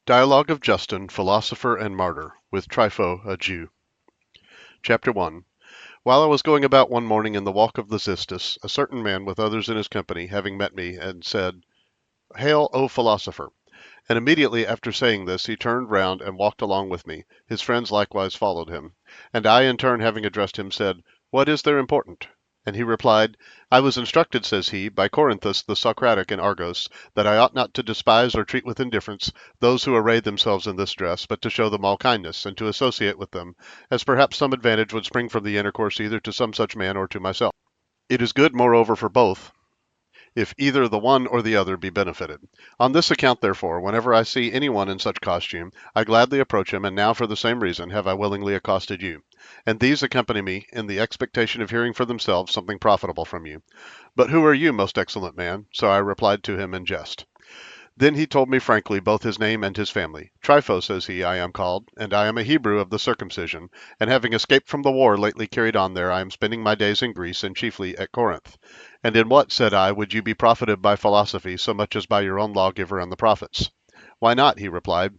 Dialogue of Justin, Philosopher and Martyr, with Trypho, a Jew. Chapter 1. While I was going about one morning in the walk of the Xystus, a certain man with others in his company, having met me, and said, Hail, O philosopher! And immediately after saying this, he turned round and walked along with me. His friends likewise followed him. And I, in turn, having addressed him, said, What is there important? And he replied, I was instructed, says he, by Corinthus the Socratic in Argos, that I ought not to despise or treat with indifference those who array themselves in this dress, but to show them all kindness, and to associate with them, as perhaps some advantage would spring from the intercourse either to some such man or to myself. It is good, moreover, for both, if either the one or the other be benefited. On this account, therefore, whenever I see any one in such costume, I gladly approach him, and now for the same reason have I willingly accosted you. And these accompany me in the expectation of hearing for themselves something profitable from you. But who are you, most excellent man? So I replied to him in jest. Then he told me frankly both his name and his family. Trypho, says he, I am called, and I am a Hebrew of the circumcision, and having escaped from the war lately carried on there, I am spending my days in Greece, and chiefly at Corinth. And in what, said I, would you be profited by philosophy so much as by your own lawgiver and the prophets? Why not, he replied.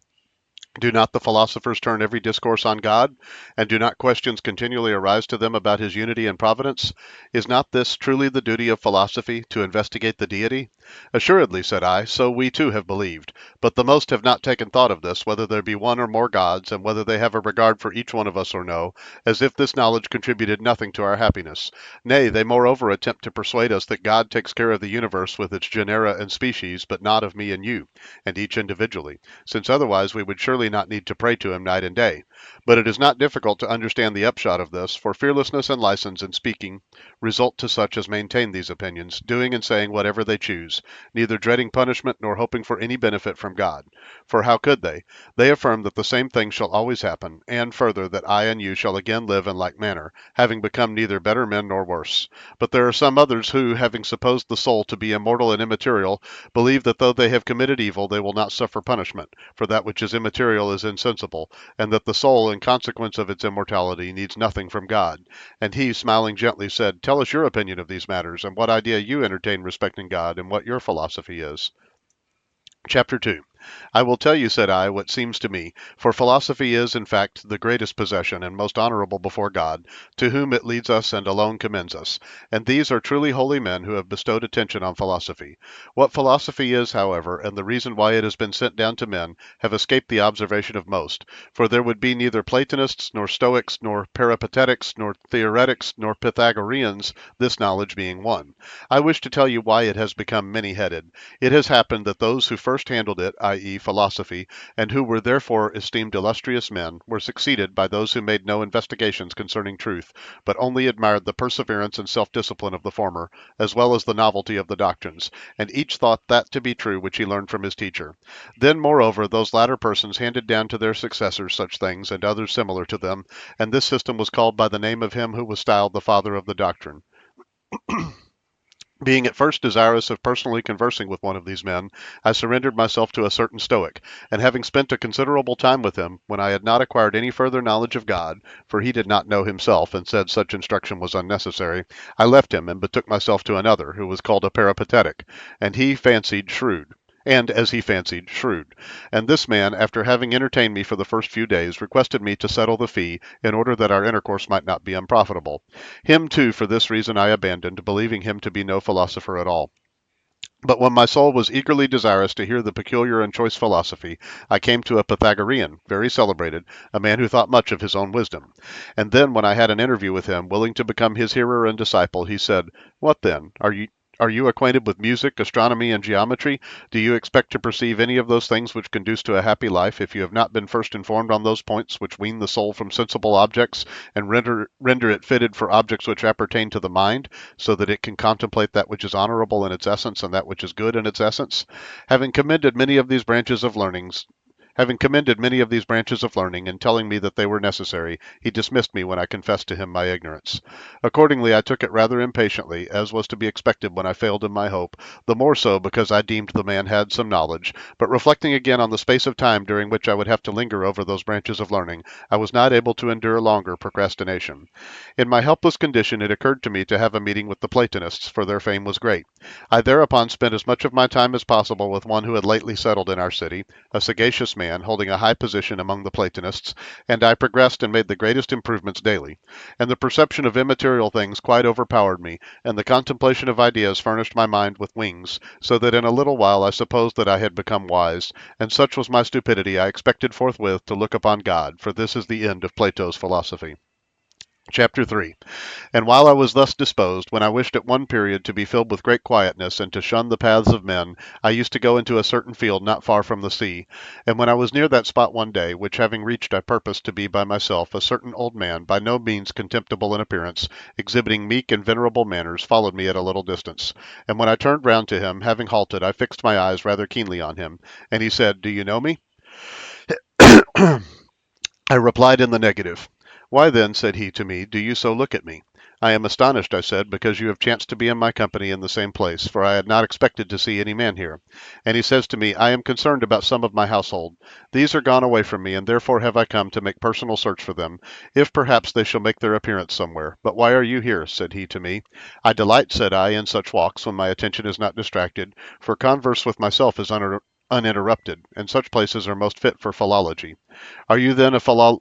Do not the philosophers turn every discourse on God? And do not questions continually arise to them about his unity and providence? Is not this truly the duty of philosophy, to investigate the deity? Assuredly, said I, so we too have believed. But the most have not taken thought of this, whether there be one or more gods, and whether they have a regard for each one of us or no, as if this knowledge contributed nothing to our happiness. Nay, they moreover attempt to persuade us that God takes care of the universe with its genera and species, but not of me and you, and each individually, since otherwise we would surely not need to pray to him night and day. But it is not difficult to understand the upshot of this, for fearlessness and license in speaking result to such as maintain these opinions, doing and saying whatever they choose, neither dreading punishment nor hoping for any benefit from God. For how could they? They affirm that the same thing shall always happen, and further that I and you shall again live in like manner, having become neither better men nor worse. But there are some others who, having supposed the soul to be immortal and immaterial, believe that though they have committed evil, they will not suffer punishment, for that which is immaterial is insensible, and that the soul, in consequence of its immortality, needs nothing from God. And he, smiling gently, said, Tell us your opinion of these matters, and what idea you entertain respecting God, and what your philosophy is. Chapter 2. I will tell you, said I, what seems to me, for philosophy is, in fact, the greatest possession and most honorable before God, to whom it leads us and alone commends us. And these are truly holy men who have bestowed attention on philosophy. What philosophy is, however, and the reason why it has been sent down to men, have escaped the observation of most. For there would be neither Platonists, nor Stoics, nor Peripatetics, nor Theoretics, nor Pythagoreans, this knowledge being one. I wish to tell you why it has become many-headed. It has happened that those who first handled it, i.e., philosophy, and who were therefore esteemed illustrious men, were succeeded by those who made no investigations concerning truth, but only admired the perseverance and self-discipline of the former, as well as the novelty of the doctrines, and each thought that to be true which he learned from his teacher. Then, moreover, those latter persons handed down to their successors such things, and others similar to them, and this system was called by the name of him who was styled the father of the doctrine. Being at first desirous of personally conversing with one of these men, I surrendered myself to a certain Stoic, and having spent a considerable time with him, when I had not acquired any further knowledge of God, for he did not know himself, and said such instruction was unnecessary, I left him and betook myself to another, who was called a Peripatetic, and he fancied shrewd. And, as he fancied, shrewd. And this man, after having entertained me for the first few days, requested me to settle the fee, in order that our intercourse might not be unprofitable. Him, too, for this reason I abandoned, believing him to be no philosopher at all. But when my soul was eagerly desirous to hear the peculiar and choice philosophy, I came to a Pythagorean, very celebrated, a man who thought much of his own wisdom. And then, when I had an interview with him, willing to become his hearer and disciple, he said, What then? Are you acquainted with music, astronomy, and geometry? Do you expect to perceive any of those things which conduce to a happy life, if you have not been first informed on those points which wean the soul from sensible objects, and render it fitted for objects which appertain to the mind, so that it can contemplate that which is honorable in its essence, and that which is good in its essence? Having commended many of these branches of learning, and telling me that they were necessary, he dismissed me when I confessed to him my ignorance. Accordingly, I took it rather impatiently, as was to be expected when I failed in my hope, the more so because I deemed the man had some knowledge, but reflecting again on the space of time during which I would have to linger over those branches of learning, I was not able to endure longer procrastination. In my helpless condition, it occurred to me to have a meeting with the Platonists, for their fame was great. I thereupon spent as much of my time as possible with one who had lately settled in our city, a sagacious man, man, holding a high position among the Platonists, and I progressed and made the greatest improvements daily. And the perception of immaterial things quite overpowered me, and the contemplation of ideas furnished my mind with wings, so that in a little while I supposed that I had become wise, and such was my stupidity I expected forthwith to look upon God, for this is the end of Plato's philosophy. Chapter 3. And while I was thus disposed, when I wished at one period to be filled with great quietness, and to shun the paths of men, I used to go into a certain field not far from the sea. And when I was near that spot one day, which having reached I purposed to be by myself, a certain old man, by no means contemptible in appearance, exhibiting meek and venerable manners, followed me at a little distance. And when I turned round to him, having halted, I fixed my eyes rather keenly on him. And he said, "Do you know me?" I replied in the negative. "Why then," said he to me, "do you so look at me?" "I am astonished," I said, "because you have chanced to be in my company in the same place, for I had not expected to see any man here." And he says to me, "I am concerned about some of my household. These are gone away from me, and therefore have I come to make personal search for them, if perhaps they shall make their appearance somewhere. But why are you here?" said he to me. "I delight," said I, "in such walks when my attention is not distracted, for converse with myself is uninterrupted, and such places are most fit for philology." "Are you then a philologian?"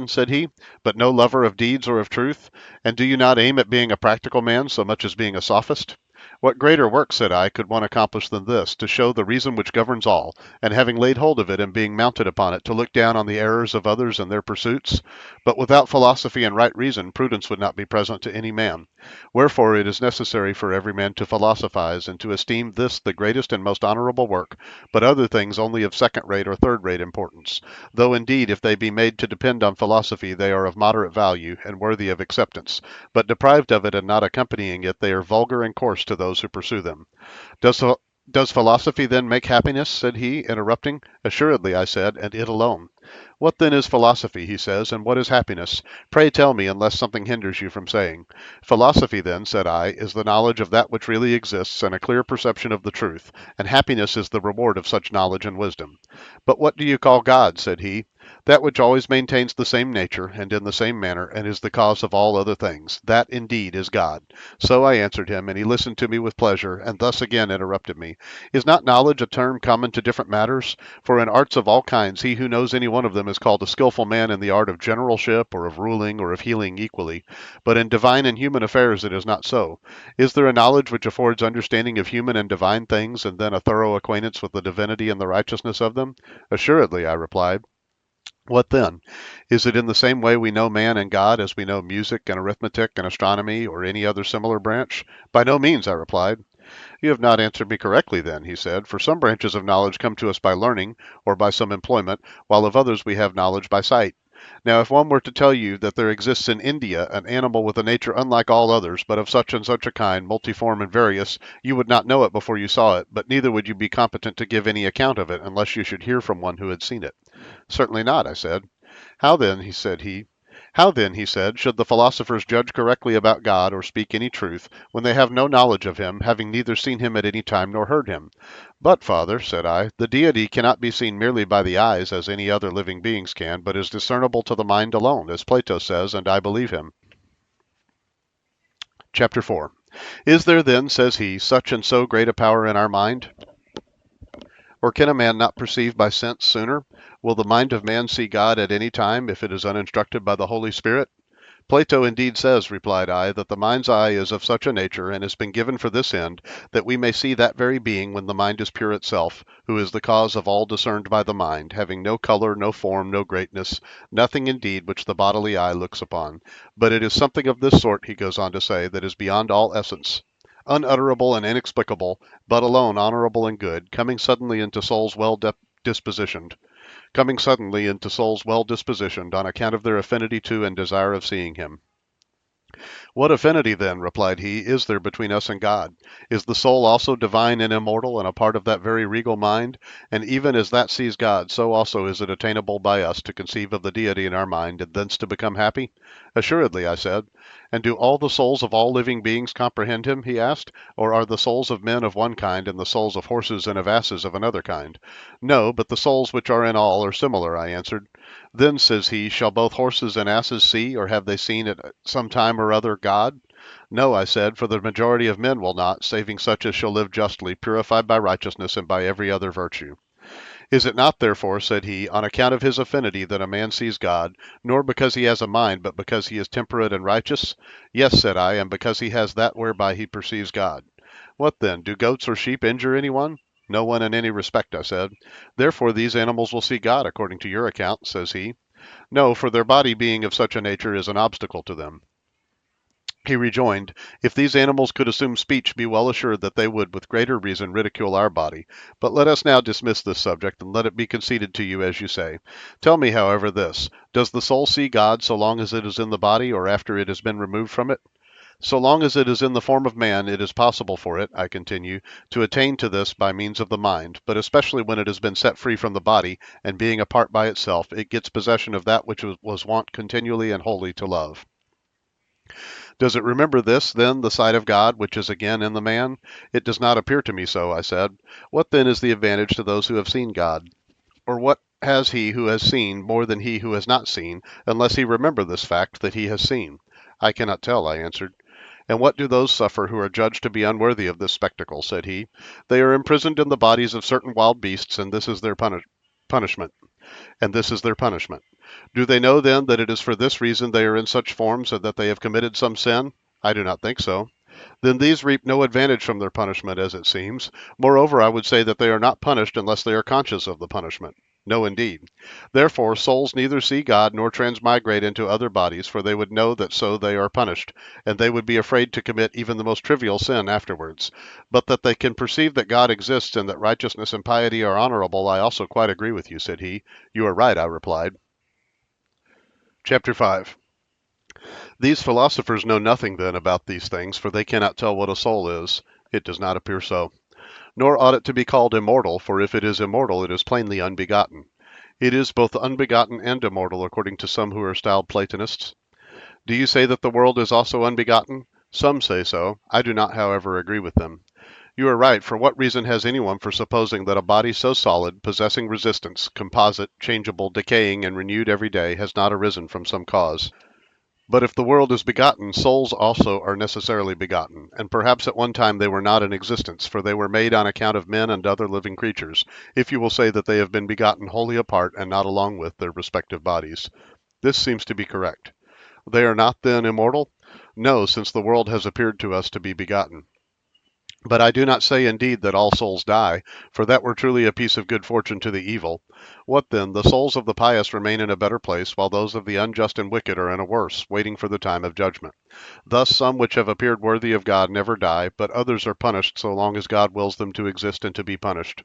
said he, "but no lover of deeds or of truth? And do you not aim at being a practical man so much as being a sophist?" "What greater work," said I, "could one accomplish than this, to show the reason which governs all, and having laid hold of it and being mounted upon it, to look down on the errors of others and their pursuits? But without philosophy and right reason, prudence would not be present to any man. Wherefore it is necessary for every man to philosophize, and to esteem this the greatest and most honorable work, but other things only of second-rate or third-rate importance. Though indeed, if they be made to depend on philosophy, they are of moderate value, and worthy of acceptance. But deprived of it and not accompanying it, they are vulgar and coarse to those who pursue them. Does does philosophy then make happiness?" said he, interrupting. "Assuredly," I said, "and it alone." "What then is philosophy?" he says, "and what is happiness? Pray tell me, unless something hinders you from saying." "Philosophy, then," said I, "is the knowledge of that which really exists, and a clear perception of the truth, and happiness is the reward of such knowledge and wisdom." "But what do you call God?" said he. "That which always maintains the same nature, and in the same manner, and is the cause of all other things. That, indeed, is God." So I answered him, and he listened to me with pleasure, and thus again interrupted me. "Is not knowledge a term common to different matters? For in arts of all kinds, he who knows any one of them is called a skillful man in the art of generalship, or of ruling, or of healing equally. But in divine and human affairs it is not so. Is there a knowledge which affords understanding of human and divine things, and then a thorough acquaintance with the divinity and the righteousness of them?" "Assuredly," I replied. "What then? Is it in the same way we know man and God as we know music and arithmetic and astronomy or any other similar branch?" "By no means," I replied. "You have not answered me correctly then," he said, "for some branches of knowledge come to us by learning or by some employment, while of others we have knowledge by sight. Now if one were to tell you that there exists in India an animal with a nature unlike all others, but of such and such a kind, multiform and various, you would not know it before you saw it, but neither would you be competent to give any account of it unless you should hear from one who had seen it." "Certainly not," I said. "How then," he said, "should the philosophers judge correctly about God or speak any truth, when they have no knowledge of him, having neither seen him at any time nor heard him?" "But, father," said I, "the deity cannot be seen merely by the eyes, as any other living beings can, but is discernible to the mind alone, as Plato says, and I believe him." Chapter 4. "Is there then," says he, "such and so great a power in our mind? Or can a man not perceive by sense sooner? Will the mind of man see God at any time, if it is uninstructed by the Holy Spirit?" "Plato indeed says," replied I, "that the mind's eye is of such a nature, and has been given for this end, that we may see that very being when the mind is pure itself, who is the cause of all discerned by the mind, having no color, no form, no greatness, nothing indeed which the bodily eye looks upon. But it is something of this sort," he goes on to say, "that is beyond all essence, unutterable and inexplicable, but alone honorable and good, coming suddenly into souls well dispositioned on account of their affinity to and desire of seeing him." "What affinity, then," replied he, "is there between us and God? Is the soul also divine and immortal, and a part of that very regal mind? And even as that sees God, so also is it attainable by us to conceive of the deity in our mind, and thence to become happy?" "Assuredly," I said. "And do all the souls of all living beings comprehend him?" he asked. "Or are the souls of men of one kind, and the souls of horses and of asses of another kind?" "No, but the souls which are in all are similar," I answered. "Then," says he, "shall both horses and asses see, or have they seen at some time or other, God?" "No," I said, "for the majority of men will not, saving such as shall live justly, purified by righteousness and by every other virtue." Is it not, therefore, said he, on account of his affinity that a man sees God, nor because he has a mind, but because he is temperate and righteous? Yes, said I, and because he has that whereby he perceives God. What then? Do goats or sheep injure anyone? No one in any respect, I said. Therefore these animals will see God, according to your account, says he. No, for their body being of such a nature is an obstacle to them. He rejoined, if these animals could assume speech, be well assured that they would with greater reason ridicule our body. But let us now dismiss this subject, and let it be conceded to you as you say. Tell me, however, this. Does the soul see God so long as it is in the body, or after it has been removed from it? So long as it is in the form of man, it is possible for it, I continue, to attain to this by means of the mind, but especially when it has been set free from the body, and being apart by itself, it gets possession of that which was wont continually and wholly to love. Does it remember this, then, the sight of God, which is again in the man? It does not appear to me so, I said. What then is the advantage to those who have seen God? Or what has he who has seen more than he who has not seen, unless he remember this fact that he has seen? I cannot tell, I answered. And what do those suffer who are judged to be unworthy of this spectacle? Said he. They are imprisoned in the bodies of certain wild beasts, and this is their punishment. And this is their punishment. Do they know then that it is for this reason they are in such forms, and that they have committed some sin? I do not think so. Then these reap no advantage from their punishment, as it seems. Moreover, I would say that they are not punished unless they are conscious of the punishment. No, indeed. Therefore, souls neither see God nor transmigrate into other bodies, for they would know that so they are punished, and they would be afraid to commit even the most trivial sin afterwards. But that they can perceive that God exists and that righteousness and piety are honorable, I also quite agree with you, said he. You are right, I replied. Chapter 5. These philosophers know nothing, then, about these things, for they cannot tell what a soul is. It does not appear so. Nor ought it to be called immortal, for if it is immortal, it is plainly unbegotten. It is both unbegotten and immortal, according to some who are styled Platonists. Do you say that the world is also unbegotten? Some say so. I do not, however, agree with them. You are right, for what reason has anyone for supposing that a body so solid, possessing resistance, composite, changeable, decaying, and renewed every day, has not arisen from some cause? But if the world is begotten, souls also are necessarily begotten, and perhaps at one time they were not in existence, for they were made on account of men and other living creatures, if you will say that they have been begotten wholly apart and not along with their respective bodies. This seems to be correct. They are not then immortal? No, since the world has appeared to us to be begotten. But I do not say indeed that all souls die, for that were truly a piece of good fortune to the evil. What then? The souls of the pious remain in a better place, while those of the unjust and wicked are in a worse, waiting for the time of judgment. Thus some which have appeared worthy of God never die, but others are punished so long as God wills them to exist and to be punished.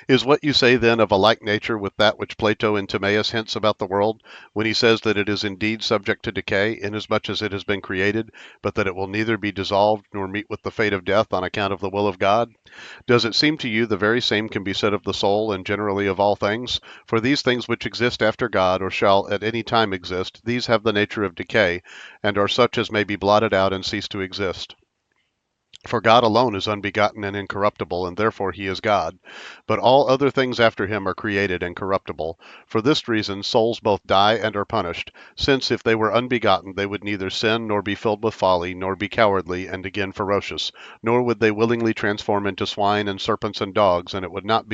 Is what you say then of a like nature with that which Plato in Timaeus hints about the world, when he says that it is indeed subject to decay, inasmuch as it has been created, but that it will neither be dissolved nor meet with the fate of death on account of the will of God? Does it seem to you the very same can be said of the soul and generally of all things? For these things which exist after God, or shall at any time exist, these have the nature of decay, and are such as may be blotted out and cease to exist. For God alone is unbegotten and incorruptible, and therefore he is God. But all other things after him are created and corruptible. For this reason souls both die and are punished, since if they were unbegotten they would neither sin nor be filled with folly, nor be cowardly and again ferocious, nor would they willingly transform into swine and serpents and dogs, and it would not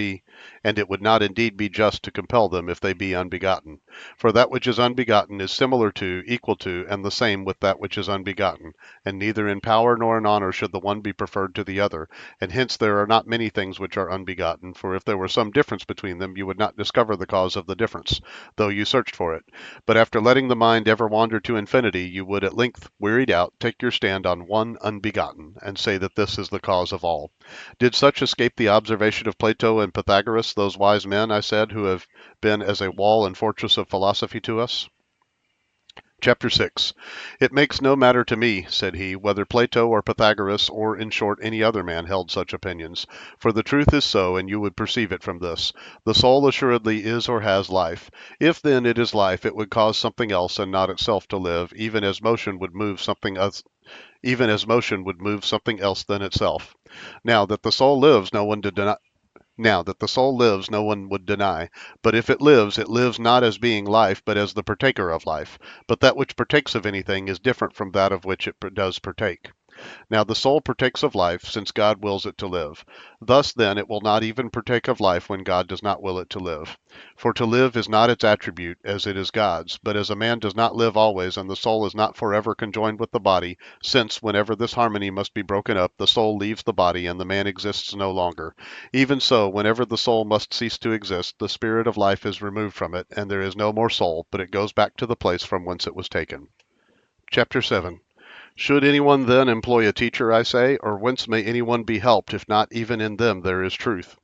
indeed be just to compel them if they be unbegotten. For that which is unbegotten is similar to, equal to, and the same with that which is unbegotten, and neither in power nor in honor should the one be preferred to the other, and hence there are not many things which are unbegotten, for if there were some difference between them, you would not discover the cause of the difference, though you searched for it. But after letting the mind ever wander to infinity, you would at length, wearied out, take your stand on one unbegotten, and say that this is the cause of all. Did such escape the observation of Plato and Pythagoras, those wise men, I said, who have been as a wall and fortress of philosophy to us? Chapter 6. It makes no matter to me, said he, whether Plato or Pythagoras, or in short any other man held such opinions. For the truth is so, and you would perceive it from this. The soul assuredly is or has life. If then it is life, it would cause something else and not itself to live, even as motion would move something else. Than itself. Now that the soul lives, no one would deny. But if it lives not as being life, but as the partaker of life. But that which partakes of anything is different from that of which it does partake. Now the soul partakes of life, since God wills it to live. Thus then it will not even partake of life when God does not will it to live. For to live is not its attribute, as it is God's, but as a man does not live always, and the soul is not forever conjoined with the body, since, whenever this harmony must be broken up, the soul leaves the body, and the man exists no longer. Even so, whenever the soul must cease to exist, the spirit of life is removed from it, and there is no more soul, but it goes back to the place from whence it was taken. Chapter 7. Should anyone then employ a teacher, I say, or whence may anyone be helped, if not even in them there is truth?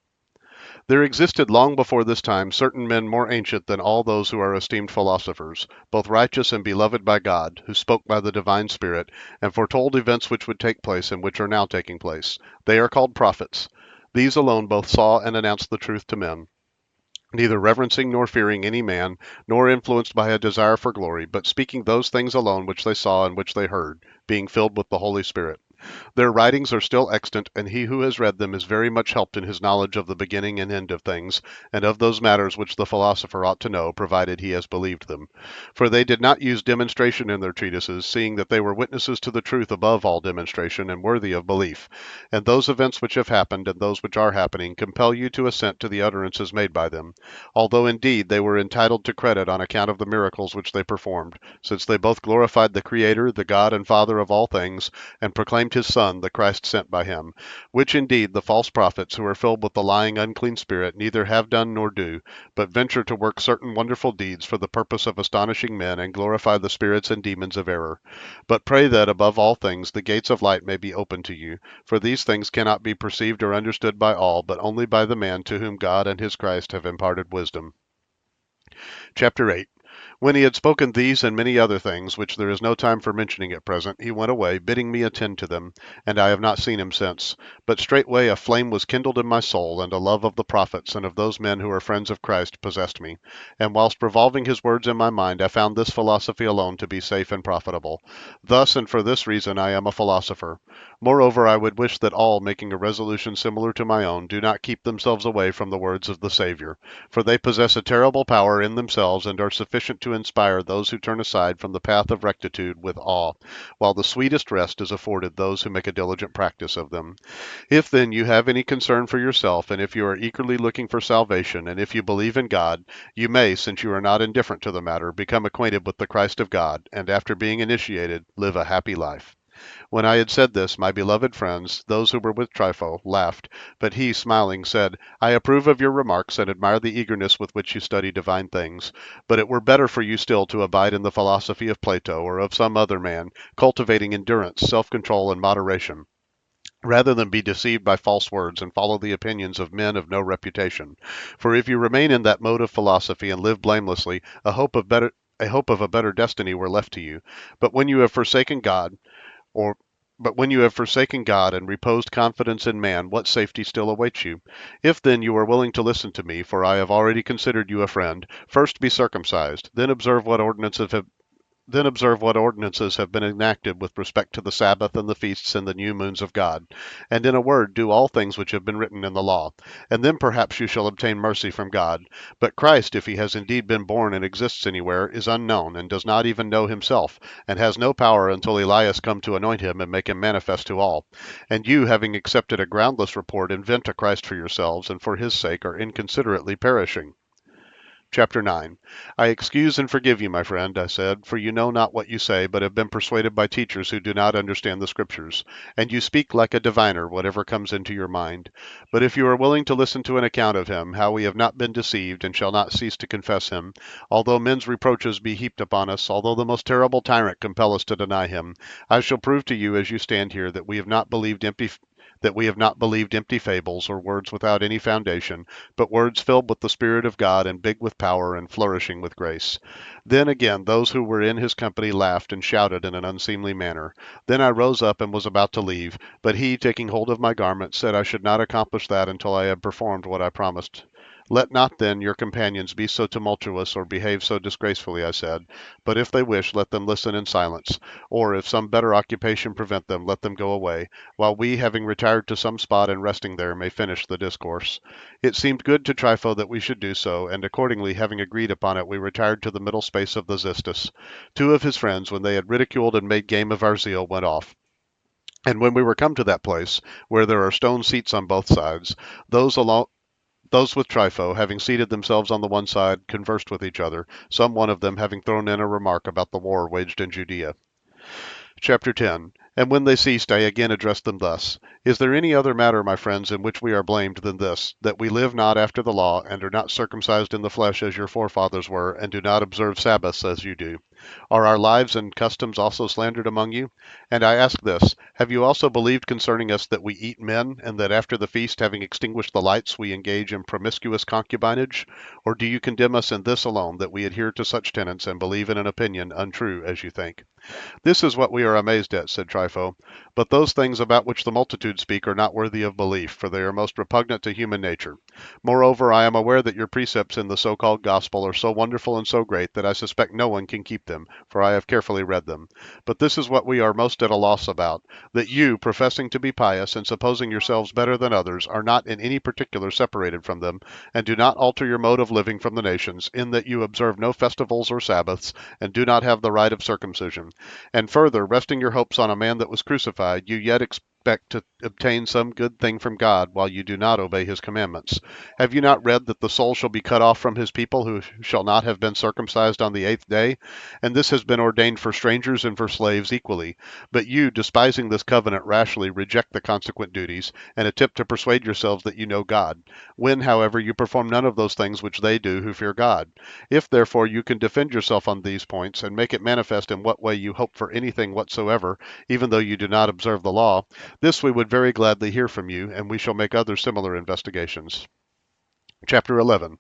There existed long before this time certain men more ancient than all those who are esteemed philosophers, both righteous and beloved by God, who spoke by the divine Spirit, and foretold events which would take place and which are now taking place. They are called prophets. These alone both saw and announced the truth to men, neither reverencing nor fearing any man, nor influenced by a desire for glory, but speaking those things alone which they saw and which they heard, being filled with the Holy Spirit. Their writings are still extant, and he who has read them is very much helped in his knowledge of the beginning and end of things, and of those matters which the philosopher ought to know, provided he has believed them. For they did not use demonstration in their treatises, seeing that they were witnesses to the truth above all demonstration, and worthy of belief. And those events which have happened, and those which are happening, compel you to assent to the utterances made by them, although indeed they were entitled to credit on account of the miracles which they performed, since they both glorified the Creator, the God and Father of all things, and proclaimed his Son, the Christ sent by him, which indeed the false prophets, who are filled with the lying unclean spirit, neither have done nor do, but venture to work certain wonderful deeds for the purpose of astonishing men, and glorify the spirits and demons of error. But pray that, above all things, the gates of light may be opened to you, for these things cannot be perceived or understood by all, but only by the man to whom God and his Christ have imparted wisdom. Chapter 8. When he had spoken these and many other things, which there is no time for mentioning at present, he went away, bidding me attend to them, and I have not seen him since. But straightway a flame was kindled in my soul, and a love of the prophets and of those men who are friends of Christ possessed me. And whilst revolving his words in my mind, I found this philosophy alone to be safe and profitable. Thus and for this reason I am a philosopher. Moreover, I would wish that all, making a resolution similar to my own, do not keep themselves away from the words of the Saviour, for they possess a terrible power in themselves, and are sufficient to inspire those who turn aside from the path of rectitude with awe, while the sweetest rest is afforded those who make a diligent practice of them. If then you have any concern for yourself, and if you are eagerly looking for salvation, and if you believe in God, you may, since you are not indifferent to the matter, become acquainted with the Christ of God, and after being initiated, live a happy life. When I had said this, my beloved friends, those who were with Trypho, laughed, but he, smiling, said, I approve of your remarks, and admire the eagerness with which you study divine things. But it were better for you still to abide in the philosophy of Plato, or of some other man, cultivating endurance, self-control, and moderation, rather than be deceived by false words and follow the opinions of men of no reputation. For if you remain in that mode of philosophy and live blamelessly, a hope of a better destiny were left to you. But when you have forsaken God, or but when you have forsaken God and reposed confidence in man, what safety still awaits you? If then you are willing to listen to me, for I have already considered you a friend, first be circumcised, then observe what ordinances have been enacted with respect to the Sabbath and the feasts and the new moons of God. And in a word, do all things which have been written in the law. And then perhaps you shall obtain mercy from God. But Christ, if he has indeed been born and exists anywhere, is unknown, and does not even know himself, and has no power until Elias come to anoint him and make him manifest to all. And you, having accepted a groundless report, invent a Christ for yourselves, and for his sake are inconsiderately perishing. Chapter 9. I excuse and forgive you, my friend, I said, for you know not what you say, but have been persuaded by teachers who do not understand the Scriptures, and you speak like a diviner, whatever comes into your mind. But if you are willing to listen to an account of him, how we have not been deceived, and shall not cease to confess him, although men's reproaches be heaped upon us, although the most terrible tyrant compel us to deny him, I shall prove to you as you stand here that we have not believed empty fables or words without any foundation, but words filled with the Spirit of God and big with power and flourishing with grace. Then again those who were in his company laughed and shouted in an unseemly manner. Then I rose up and was about to leave, but he, taking hold of my garment, said I should not accomplish that until I had performed what I promised. Let not, then, your companions be so tumultuous or behave so disgracefully, I said, but if they wish, let them listen in silence, or if some better occupation prevent them, let them go away, while we, having retired to some spot and resting there, may finish the discourse. It seemed good to Trypho that we should do so, and accordingly, having agreed upon it, we retired to the middle space of the Xystus. Two of his friends, when they had ridiculed and made game of our zeal, went off. And when we were come to that place, where there are stone seats on both sides, those with Trypho, having seated themselves on the one side, conversed with each other, some one of them having thrown in a remark about the war waged in Judea. Chapter 10. And when they ceased, I again addressed them thus: Is there any other matter, my friends, in which we are blamed than this, that we live not after the law, and are not circumcised in the flesh as your forefathers were, and do not observe Sabbaths as you do? Are our lives and customs also slandered among you? And I ask this: Have you also believed concerning us that we eat men, and that after the feast, having extinguished the lights, we engage in promiscuous concubinage? Or do you condemn us in this alone, that we adhere to such tenets, and believe in an opinion untrue, as you think? This is what we are amazed at, said Trypho. But those things about which the multitude speak are not worthy of belief, for they are most repugnant to human nature. Moreover, I am aware that your precepts in the so-called gospel are so wonderful and so great that I suspect no one can keep them, for I have carefully read them. But this is what we are most at a loss about, that you, professing to be pious and supposing yourselves better than others, are not in any particular separated from them, and do not alter your mode of living from the nations, in that you observe no festivals or Sabbaths, and do not have the rite of circumcision. And further, resting your hopes on a man that was crucified, you yet expect to obtain some good thing from God, while you do not obey his commandments. Have you not read that the soul shall be cut off from his people who shall not have been circumcised on the 8th day? And this has been ordained for strangers and for slaves equally. But you, despising this covenant rashly, reject the consequent duties, and attempt to persuade yourselves that you know God, when, however, you perform none of those things which they do who fear God. If, therefore, you can defend yourself on these points, and make it manifest in what way you hope for anything whatsoever, even though you do not observe the law, this we would very gladly hear from you, and we shall make other similar investigations. Chapter 11.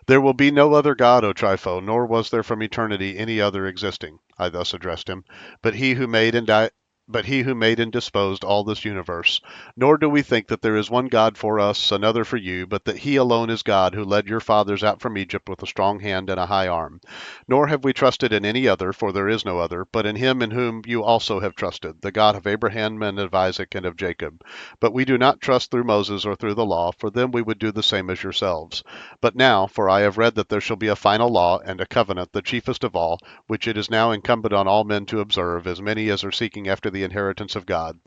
There will be no other God, O Trypho, nor was there from eternity any other existing. I thus addressed him, but he who made and disposed all this universe. Nor do we think that there is one God for us, another for you, but that he alone is God who led your fathers out from Egypt with a strong hand and a high arm. Nor have we trusted in any other, for there is no other, but in him in whom you also have trusted, the God of Abraham and of Isaac and of Jacob. But we do not trust through Moses or through the law, for then we would do the same as yourselves. But now, for I have read that there shall be a final law and a covenant, the chiefest of all, which it is now incumbent on all men to observe, as many as are seeking after the inheritance of God.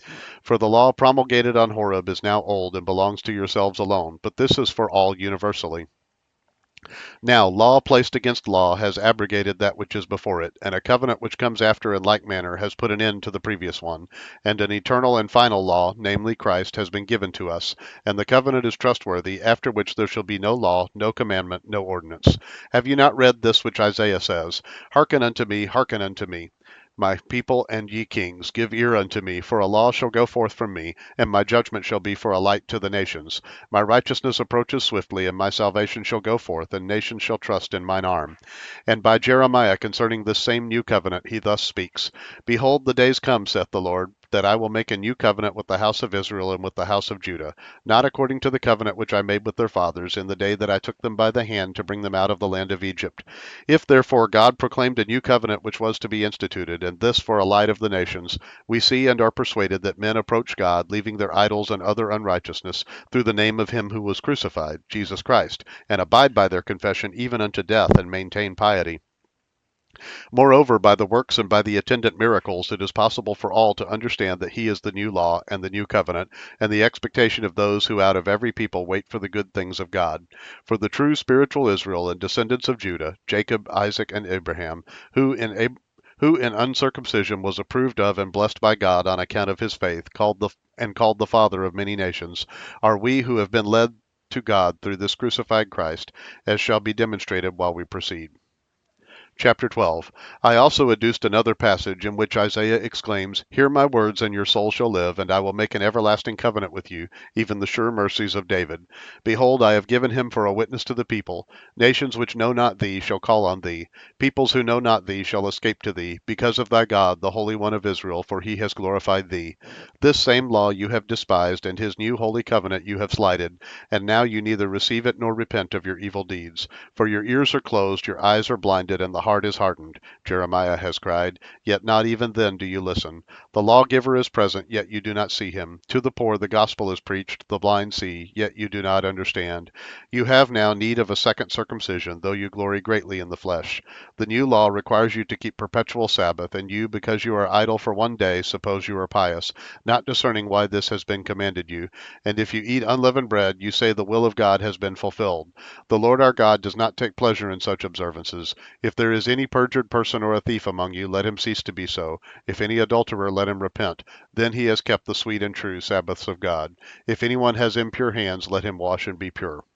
For the law promulgated on Horeb is now old and belongs to yourselves alone, but this is for all universally. Now, law placed against law has abrogated that which is before it, and a covenant which comes after in like manner has put an end to the previous one, and an eternal and final law, namely Christ, has been given to us, and the covenant is trustworthy, after which there shall be no law, no commandment, no ordinance. Have you not read this which Isaiah says, hearken unto me, my people and ye kings, give ear unto me, for a law shall go forth from me, and my judgment shall be for a light to the nations. My righteousness approaches swiftly, and my salvation shall go forth, and nations shall trust in mine arm. And by Jeremiah concerning this same new covenant he thus speaks: Behold, the days come, saith the Lord, that I will make a new covenant with the house of Israel and with the house of Judah, not according to the covenant which I made with their fathers in the day that I took them by the hand to bring them out of the land of Egypt. If therefore God proclaimed a new covenant which was to be instituted, and this for a light of the nations, we see and are persuaded that men approach God, leaving their idols and other unrighteousness, through the name of him who was crucified, Jesus Christ, and abide by their confession even unto death, and maintain piety. Moreover, by the works and by the attendant miracles, it is possible for all to understand that he is the new law and the new covenant, and the expectation of those who out of every people wait for the good things of God. For the true spiritual Israel and descendants of Judah, Jacob, Isaac, and Abraham, who in uncircumcision was approved of and blessed by God on account of his faith, called the father of many nations, are we who have been led to God through this crucified Christ, as shall be demonstrated while we proceed. Chapter 12. I also adduced another passage in which Isaiah exclaims, Hear my words, and your soul shall live, and I will make an everlasting covenant with you, even the sure mercies of David. Behold, I have given him for a witness to the people. Nations which know not thee shall call on thee. Peoples who know not thee shall escape to thee, because of thy God, the Holy One of Israel, for he has glorified thee. This same law you have despised, and his new holy covenant you have slighted, and now you neither receive it nor repent of your evil deeds. For your ears are closed, your eyes are blinded, and the heart is hardened, Jeremiah has cried, yet not even then do you listen. The lawgiver is present, yet you do not see him. To the poor the gospel is preached, the blind see, yet you do not understand. You have now need of a second circumcision, though you glory greatly in the flesh. The new law requires you to keep perpetual Sabbath, and you, because you are idle for one day, suppose you are pious, not discerning why this has been commanded you. And if you eat unleavened bread, you say the will of God has been fulfilled. The Lord our God does not take pleasure in such observances. If there is any perjured person or a thief among you, let him cease to be so. If any adulterer, let him repent. Then he has kept the sweet and true Sabbaths of God. If anyone has impure hands, let him wash and be pure.